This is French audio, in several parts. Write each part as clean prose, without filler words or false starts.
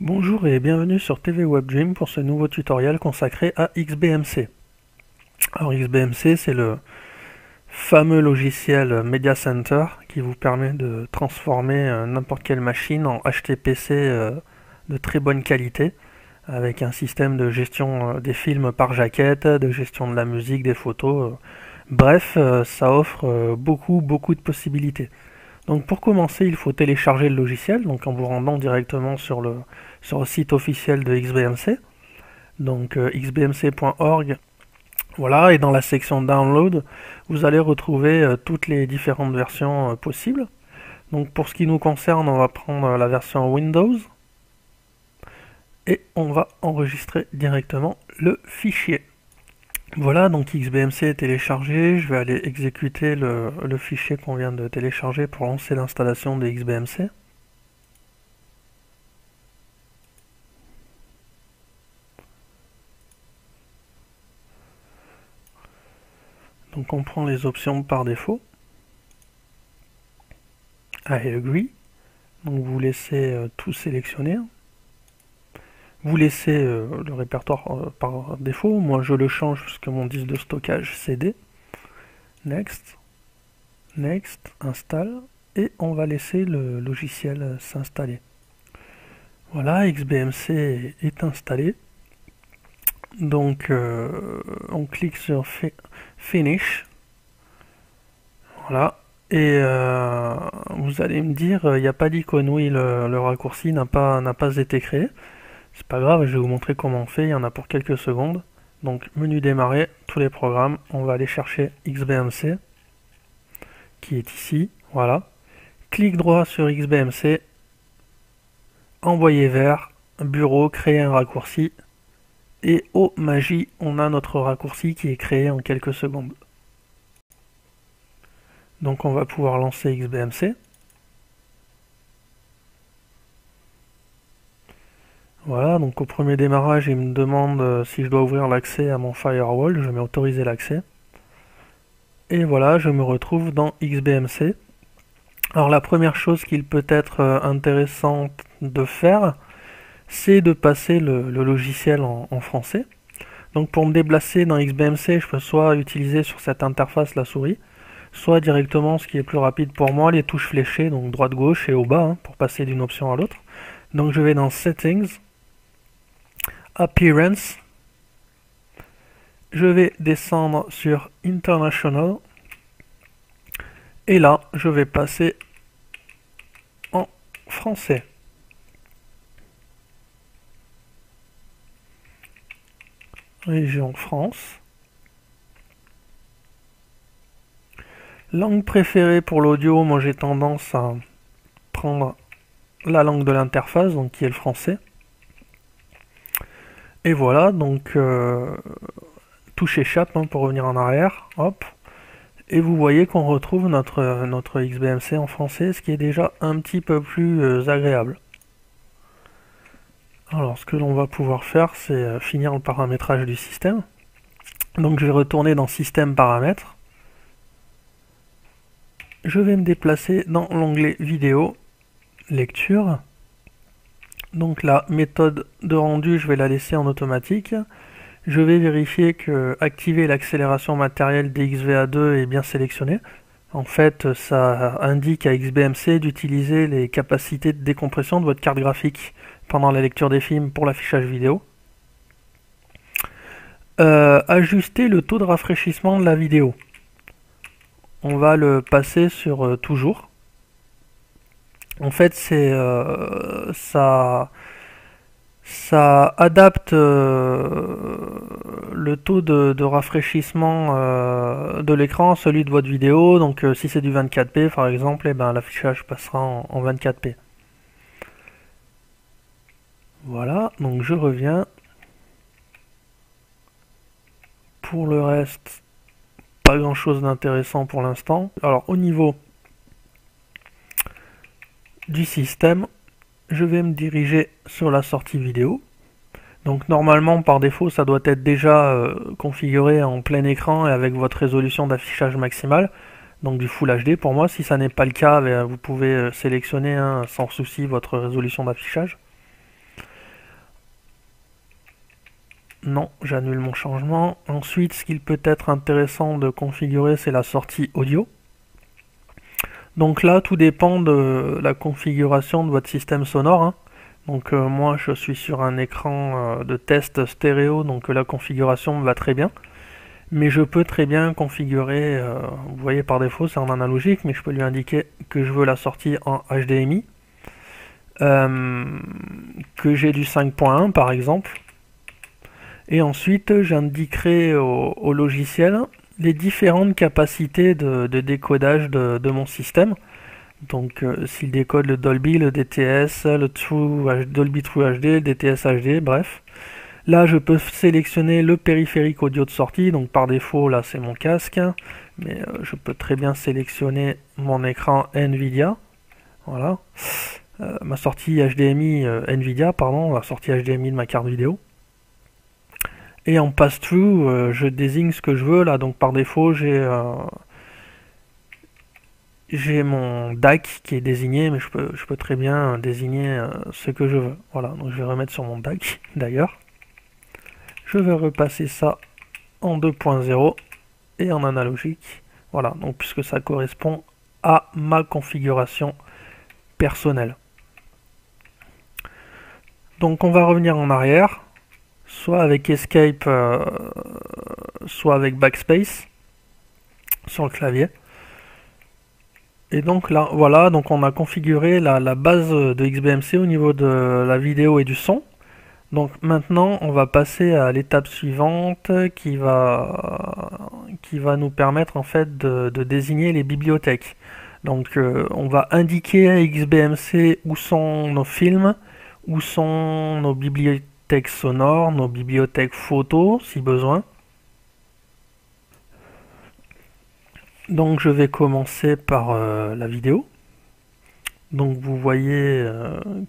Bonjour et bienvenue sur TV WebDream pour ce nouveau tutoriel consacré à XBMC. Alors XBMC, c'est le fameux logiciel Media Center qui vous permet de transformer n'importe quelle machine en HTPC de très bonne qualité avec un système de gestion des films par jaquette, de gestion de la musique, des photos. Bref, ça offre beaucoup de possibilités. Donc pour commencer, il faut télécharger le logiciel, donc en vous rendant directement sur le site officiel de XBMC, donc xbmc.org. Voilà, et dans la section Download, vous allez retrouver toutes les différentes versions possibles. Donc pour ce qui nous concerne, on va prendre la version Windows et on va enregistrer directement le fichier. Voilà, donc XBMC est téléchargé, je vais aller exécuter le fichier qu'on vient de télécharger pour lancer l'installation de XBMC. Donc on prend les options par défaut. I agree. Donc vous laissez tout sélectionner. Vous laissez le répertoire par défaut. Moi je le change parce que mon disque de stockage CD. Next. Next. Installe. Et on va laisser le logiciel s'installer. Voilà, XBMC est installé. Donc on clique sur Finish. Voilà. Et vous allez me dire, il n'y a pas d'icône. Oui, le raccourci n'a pas été créé. C'est pas grave, je vais vous montrer comment on fait, il y en a pour quelques secondes. Donc menu démarrer, tous les programmes, on va aller chercher XBMC, qui est ici, voilà. Clic droit sur XBMC, envoyer vers, bureau, créer un raccourci, et oh magie, on a notre raccourci qui est créé en quelques secondes. Donc on va pouvoir lancer XBMC. Voilà, donc au premier démarrage, il me demande si je dois ouvrir l'accès à mon firewall. Je mets autoriser l'accès. Et voilà, je me retrouve dans XBMC. Alors la première chose qu'il peut être intéressant de faire, c'est de passer le logiciel en français. Donc pour me déplacer dans XBMC, je peux soit utiliser sur cette interface la souris, soit directement, ce qui est plus rapide pour moi, les touches fléchées, donc droite-gauche et au bas, pour passer d'une option à l'autre. Donc je vais dans Settings, Appearance, je vais descendre sur International, et là, je vais passer en français. Région France. Langue préférée pour l'audio, moi j'ai tendance à prendre la langue de l'interface, donc qui est le français. Et voilà, donc touche échappe pour revenir en arrière, hop. Et vous voyez qu'on retrouve notre XBMC en français, ce qui est déjà un petit peu plus agréable. Alors ce que l'on va pouvoir faire, c'est finir le paramétrage du système. Donc je vais retourner dans Système Paramètres. Je vais me déplacer dans l'onglet Vidéo, Lecture. Donc la méthode de rendu, je vais la laisser en automatique. Je vais vérifier que activer l'accélération matérielle DXVA2 est bien sélectionné. En fait, ça indique à XBMC d'utiliser les capacités de décompression de votre carte graphique pendant la lecture des films pour l'affichage vidéo. Ajuster le taux de rafraîchissement de la vidéo. On va le passer sur toujours. En fait, c'est ça adapte le taux de rafraîchissement de l'écran à celui de votre vidéo. Donc si c'est du 24p par exemple, eh ben, l'affichage passera en 24p. Voilà, donc je reviens. Pour le reste, pas grand chose d'intéressant pour l'instant. Alors au niveau du système, je vais me diriger sur la sortie vidéo. Donc normalement par défaut ça doit être déjà configuré en plein écran et avec votre résolution d'affichage maximale, donc du Full HD pour moi. Si ça n'est pas le cas, vous pouvez sélectionner sans souci votre résolution d'affichage. Non, j'annule mon changement. Ensuite, ce qu'il peut être intéressant de configurer, c'est la sortie audio. Donc là, tout dépend de la configuration de votre système sonore, hein. Donc moi, je suis sur un écran de test stéréo, donc la configuration me va très bien. Mais je peux très bien configurer, vous voyez par défaut c'est en analogique, mais je peux lui indiquer que je veux la sortie en HDMI, que j'ai du 5.1 par exemple, et ensuite j'indiquerai au logiciel les différentes capacités de décodage de mon système. Donc s'il décode le Dolby, le DTS, le Dolby True HD, le DTS HD, bref. Là, je peux sélectionner le périphérique audio de sortie, donc par défaut, là, c'est mon casque, mais je peux très bien sélectionner mon écran NVIDIA, voilà, ma sortie HDMI NVIDIA, pardon, la sortie HDMI de ma carte vidéo. Et en pass-through, je désigne ce que je veux, là, donc par défaut, j'ai mon DAC qui est désigné, mais je peux très bien désigner ce que je veux. Voilà, donc je vais remettre sur mon DAC, d'ailleurs. Je vais repasser ça en 2.0 et en analogique. Voilà, donc puisque ça correspond à ma configuration personnelle. Donc on va revenir en arrière, soit avec Escape, soit avec Backspace sur le clavier. Et donc là, voilà, donc on a configuré la base de XBMC au niveau de la vidéo et du son. Donc maintenant, on va passer à l'étape suivante qui va nous permettre en fait de désigner les bibliothèques. Donc on va indiquer à XBMC où sont nos films, où sont nos bibliothèques sonores, nos bibliothèques photos si besoin. Donc je vais commencer par la vidéo. Donc vous voyez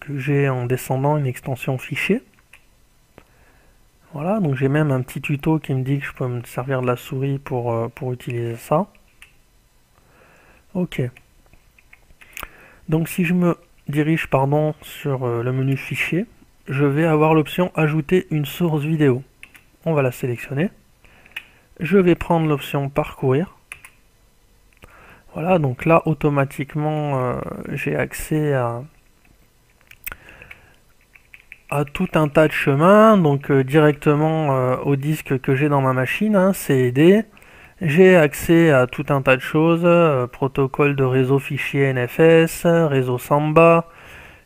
que j'ai en descendant une extension fichier. Voilà, donc j'ai même un petit tuto qui me dit que je peux me servir de la souris pour utiliser ça. Ok. Donc si je me dirige sur le menu fichier, je vais avoir l'option ajouter une source vidéo. On va la sélectionner. Je vais prendre l'option parcourir. Voilà, donc là automatiquement j'ai accès à tout un tas de chemins, donc directement au disque que j'ai dans ma machine, hein, CED. J'ai accès à tout un tas de choses, protocole de réseau fichier NFS, réseau Samba,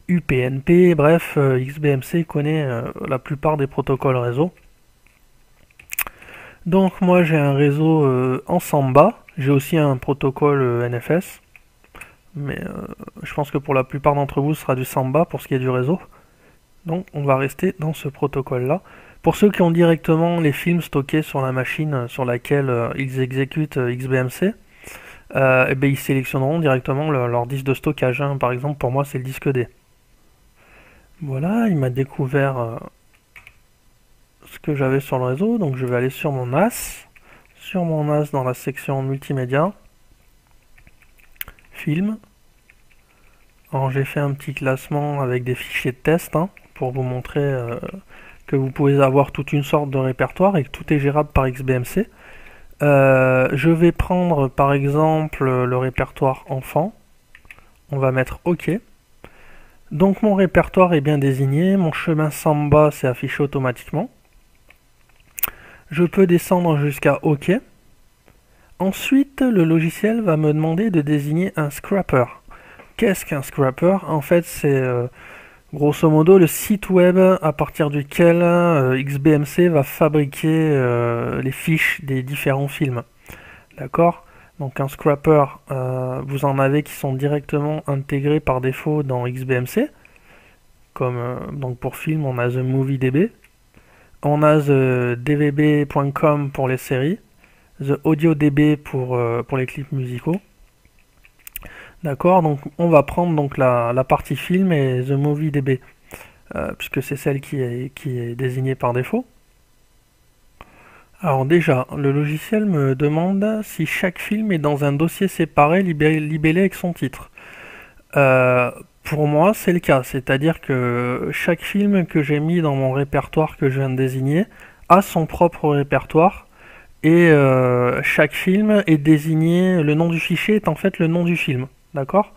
UPnP, bref, XBMC connaît la plupart des protocoles réseau. Donc moi j'ai un réseau en Samba, j'ai aussi un protocole NFS, mais je pense que pour la plupart d'entre vous ce sera du Samba pour ce qui est du réseau. Donc on va rester dans ce protocole là. Pour ceux qui ont directement les films stockés sur la machine sur laquelle ils exécutent XBMC, et bien ils sélectionneront directement leur disque de stockage, hein. Par exemple pour moi c'est le disque D. Voilà, il m'a découvert ce que j'avais sur le réseau, donc je vais aller sur mon NAS. Sur mon NAS dans la section multimédia, film. Alors j'ai fait un petit classement avec des fichiers de test, hein, pour vous montrer que vous pouvez avoir toute une sorte de répertoire et que tout est gérable par XBMC. Je vais prendre par exemple le répertoire enfant. On va mettre OK. Donc mon répertoire est bien désigné, mon chemin Samba s'est affiché automatiquement. Je peux descendre jusqu'à OK. Ensuite, le logiciel va me demander de désigner un scrapper. Qu'est-ce qu'un scrapper? En fait, c'est grosso modo le site web à partir duquel XBMC va fabriquer les fiches des différents films. D'accord? Donc un scrapper, vous en avez qui sont directement intégrés par défaut dans XBMC. Comme donc pour film, on a The Movie DB. On a The DVB.com pour les séries. The AudioDB pour les clips musicaux. D'accord, donc on va prendre donc la partie film et The Movie DB, puisque c'est celle qui est désignée par défaut. Alors déjà, le logiciel me demande si chaque film est dans un dossier séparé libellé avec son titre. Pour moi, c'est le cas, c'est-à-dire que chaque film que j'ai mis dans mon répertoire que je viens de désigner a son propre répertoire et chaque film est désigné, le nom du fichier est en fait le nom du film, d'accord?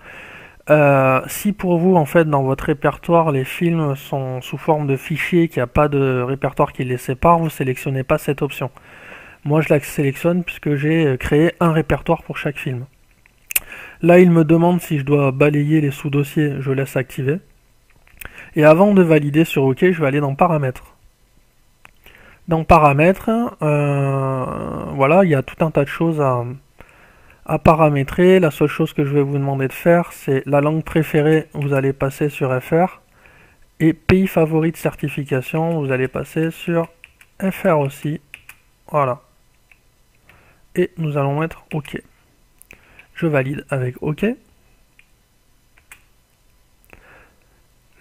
Si pour vous, en fait, dans votre répertoire, les films sont sous forme de fichiers, qu'il n'y a pas de répertoire qui les sépare, vous sélectionnez pas cette option. Moi, je la sélectionne puisque j'ai créé un répertoire pour chaque film. Là, il me demande si je dois balayer les sous-dossiers, je laisse activer. Et avant de valider sur OK, je vais aller dans Paramètres. Dans Paramètres, voilà, il y a tout un tas de choses à paramétrer. La seule chose que je vais vous demander de faire, c'est la langue préférée, vous allez passer sur FR. Et pays favori de certification, vous allez passer sur FR aussi. Voilà. Et nous allons mettre OK. Je valide avec OK.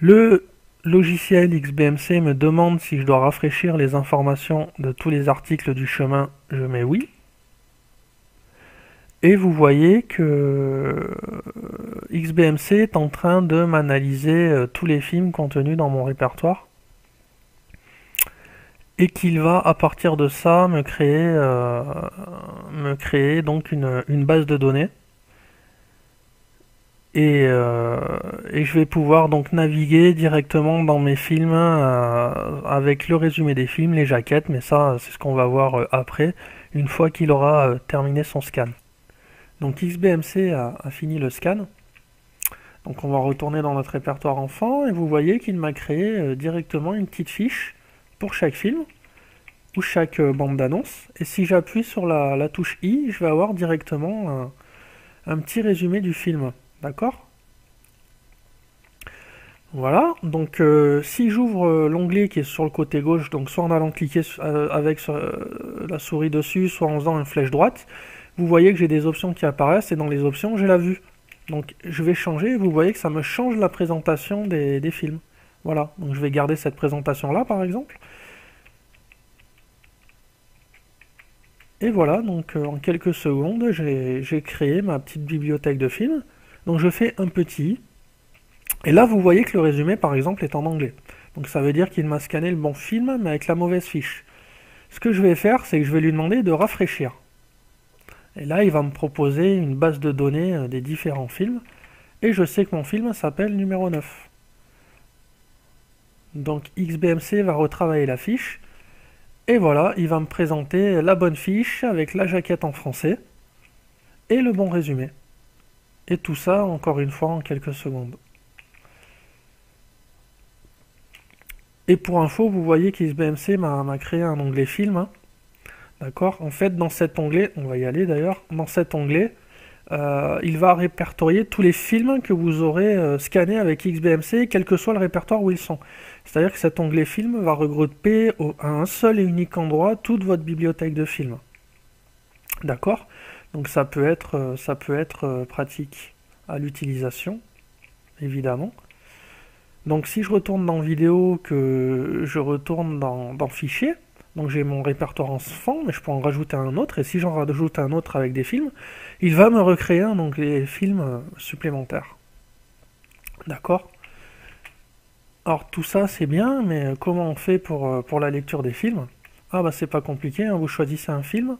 Le logiciel XBMC me demande si je dois rafraîchir les informations de tous les articles du chemin. Je mets oui. Et vous voyez que XBMC est en train de m'analyser tous les films contenus dans mon répertoire. Et qu'il va, à partir de ça, me créer donc une base de données. Et je vais pouvoir donc naviguer directement dans mes films avec le résumé des films, les jaquettes, mais ça c'est ce qu'on va voir après, une fois qu'il aura terminé son scan. Donc XBMC a fini le scan. Donc on va retourner dans notre répertoire enfant, et vous voyez qu'il m'a créé directement une petite fiche pour chaque film, ou chaque bande d'annonce. Et si j'appuie sur la touche I, je vais avoir directement un petit résumé du film. D'accord? Voilà, donc si j'ouvre l'onglet qui est sur le côté gauche, donc soit en allant cliquer avec la souris dessus, soit en faisant une flèche droite, vous voyez que j'ai des options qui apparaissent, et dans les options, j'ai la vue. Donc je vais changer, et vous voyez que ça me change la présentation des films. Voilà, donc je vais garder cette présentation-là, par exemple. Et voilà, donc en quelques secondes, j'ai créé ma petite bibliothèque de films. Donc je fais un petit i. Et là, vous voyez que le résumé, par exemple, est en anglais. Donc ça veut dire qu'il m'a scanné le bon film, mais avec la mauvaise fiche. Ce que je vais faire, c'est que je vais lui demander de rafraîchir. Et là, il va me proposer une base de données des différents films. Et je sais que mon film s'appelle numéro 9. Donc XBMC va retravailler la fiche. Et voilà, il va me présenter la bonne fiche avec la jaquette en français et le bon résumé. Et tout ça, encore une fois, en quelques secondes. Et pour info, vous voyez qu'XBMC m'a créé un onglet film. Hein. D'accord? En fait, dans cet onglet, on va y aller d'ailleurs, dans cet onglet, il va répertorier tous les films que vous aurez scannés avec XBMC, quel que soit le répertoire où ils sont. C'est-à-dire que cet onglet film va regrouper à un seul et unique endroit toute votre bibliothèque de films. D'accord? Donc ça peut être pratique à l'utilisation, évidemment. Donc si je retourne dans vidéo, que je retourne dans fichier, donc j'ai mon répertoire enfant, mais je peux en rajouter un autre, et si j'en rajoute un autre avec des films, il va me recréer un onglet films supplémentaire. D'accord? Alors tout ça c'est bien, mais comment on fait pour la lecture des films? Ah bah c'est pas compliqué, hein, vous choisissez un film.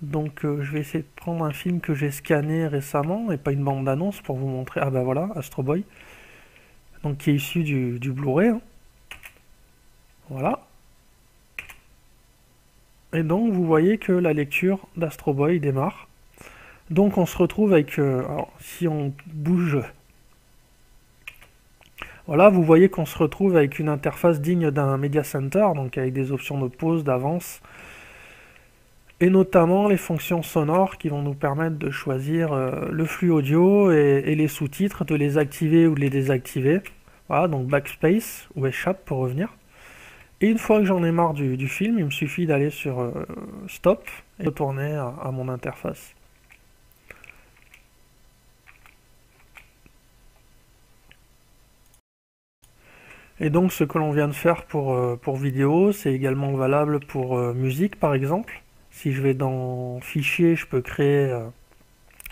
Donc je vais essayer de prendre un film que j'ai scanné récemment, et pas une bande d'annonce pour vous montrer. Ah bah voilà, Astro Boy. Donc qui est issu du Blu-ray. Hein. Voilà. Et donc vous voyez que la lecture d'Astro Boy démarre. Donc on se retrouve avec... alors si on bouge... Voilà, vous voyez qu'on se retrouve avec une interface digne d'un Media Center, donc avec des options de pause, d'avance, et notamment les fonctions sonores qui vont nous permettre de choisir le flux audio et les sous-titres, de les activer ou de les désactiver. Voilà, donc backspace ou échappe pour revenir. Et une fois que j'en ai marre du film, il me suffit d'aller sur stop et retourner à mon interface. Et donc ce que l'on vient de faire pour vidéo, c'est également valable pour musique par exemple. Si je vais dans fichier, je peux créer,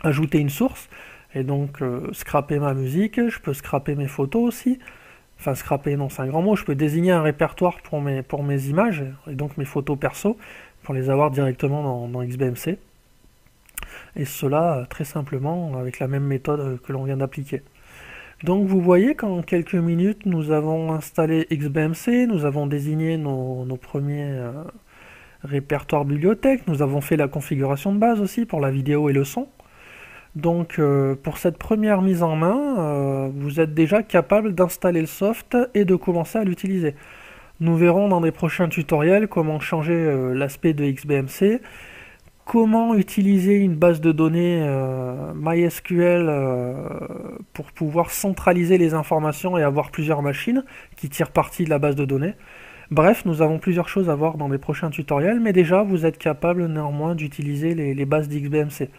ajouter une source, et donc scraper ma musique, je peux scraper mes photos aussi. Enfin, scraper, non, c'est un grand mot. Je peux désigner un répertoire pour mes images, et donc mes photos perso, pour les avoir directement dans XBMC. Et cela très simplement avec la même méthode que l'on vient d'appliquer. Donc vous voyez qu'en quelques minutes, nous avons installé XBMC, nous avons désigné nos premiers répertoires bibliothèques, nous avons fait la configuration de base aussi pour la vidéo et le son. Donc pour cette première mise en main, vous êtes déjà capable d'installer le soft et de commencer à l'utiliser. Nous verrons dans des prochains tutoriels comment changer l'aspect de XBMC, comment utiliser une base de données MySQL pour pouvoir centraliser les informations et avoir plusieurs machines qui tirent parti de la base de données. Bref, nous avons plusieurs choses à voir dans les prochains tutoriels, mais déjà vous êtes capable néanmoins d'utiliser les bases d'XBMC.